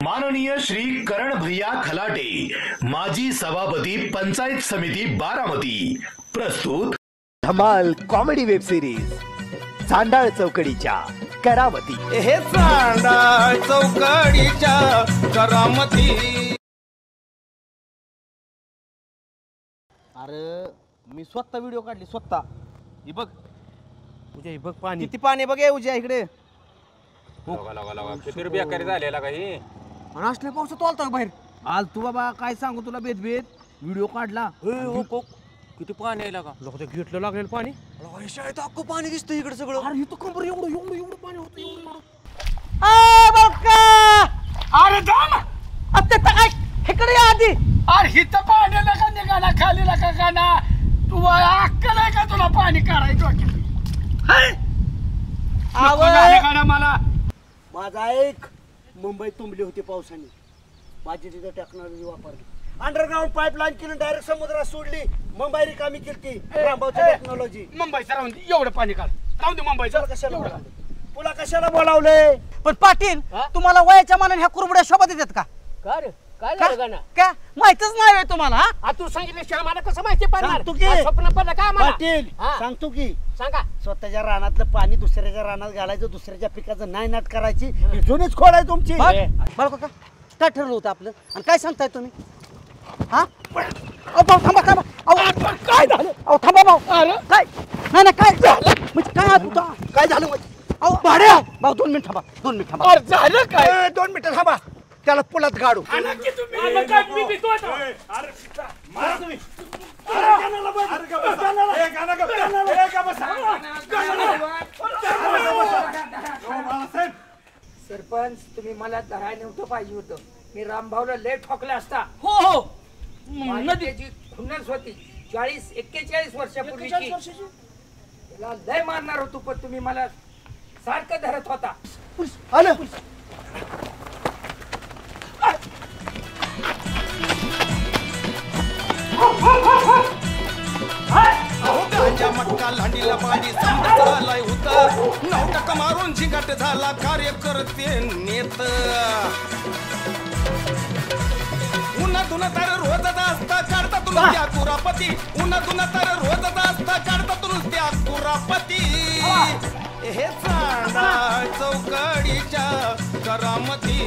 माननीय श्री करण भैया खलाटे, माजी सभापती पंचायत समिती बारामती, प्रस्तुत धमाल कॉमेडी वेब सिरीज चांडाळ चौकडीच्या करामती। हे चांडाळ चौकडीच्या करामती। अरे मी स्वतः व्हिडिओ काढली स्वतः। ही बघ उद्या, ही बघ पाणी किती पाणी बघ उद्या इकडे। किती रुपया करी झालेला काही आणि असल्या पावसात आलता बाहेर आल तू बाबा। काय सांगू तुला बेद व्हिडिओ काढला। किती पाणी यायला का लोक ते घेतलं लागलेलं पाणी। शाळेत अख्खं पाणी दिसतं इकडे सगळं। अरे इथं कंबर एवढं एवढं एवढं पाणी होतं एवढं। अरे दाम आता काय इकडे आधी। अरे हिथं पाणी नका निघाला खाली नका का ना तू अक्कल आहे का तुला पाणी काढायचं मला। माझा एक मुंबई तुंबली होती पावसाने, माझी तिथं टेक्नॉलॉजी वापरली, अंडरग्राउंड पाईपलाईन केली, डायरेक्ट समुद्रात सोडली, मुंबई रिकामी केली रामभाऊची टेक्नॉलॉजी। मुंबईचं राहून दे, एवढं पाणी काढ राहून दे मुंबईचं। कशाला बोलावले तुला, कशाला बोलावले? पण पाटील तुम्हाला वयाच्या मानाने ह्या कुरबड्या शोभा देतात का? काय झालं ना का माहितच नाही तुम्हाला? तू सांगितलं आम्हाला कसं माहिती पडणार? सांगतो की स्वप्न पडलं का आम्हाला? पाटील सांगतो की सांगा। स्वतःच्या रानातलं पाणी दुसऱ्याच्या रानात घालायचं, दुसऱ्याच्या पिकाचं नाही नाट करायची, ही जुनीच खोड आहे तुमची। बरं का काय ठरलं होतं आपलं आणि काय सांगताय तुम्ही? हा भाऊ थांबा थांबा। काय झालं? थांबा भाऊ। काय नाही काय झालं म्हणजे काय झालं भाड्या भाऊ 2 मिनिट थांबा 2 मिनिट थांबा। अरे झालं काय? 2 मिनिटं थांबा, त्याला पुलात गाडू। सरपंच तुम्ही मला धरायला नव्हतं पाहिजे होतं, मी रामभाऊला लय ठोकला असता। हो नदीची खुन्नस होती 40-41 वर्षापूर्वीची, त्याला लय मारणार होतो पण तुम्ही मला सारखं धरत होता। आलं गांजा मटका लांडीला पाणी संपलाय होता, 9 मारून झिंगाट झाला कार्यकर्ते नेत। उन्हातून तर रोजच असता काढता तुम्ही त्या कुरापती, उन्हातून तर रोजच असता काढता तुम्ही त्या कुरापती। हे चांडाळ चौकडीच्या करामती।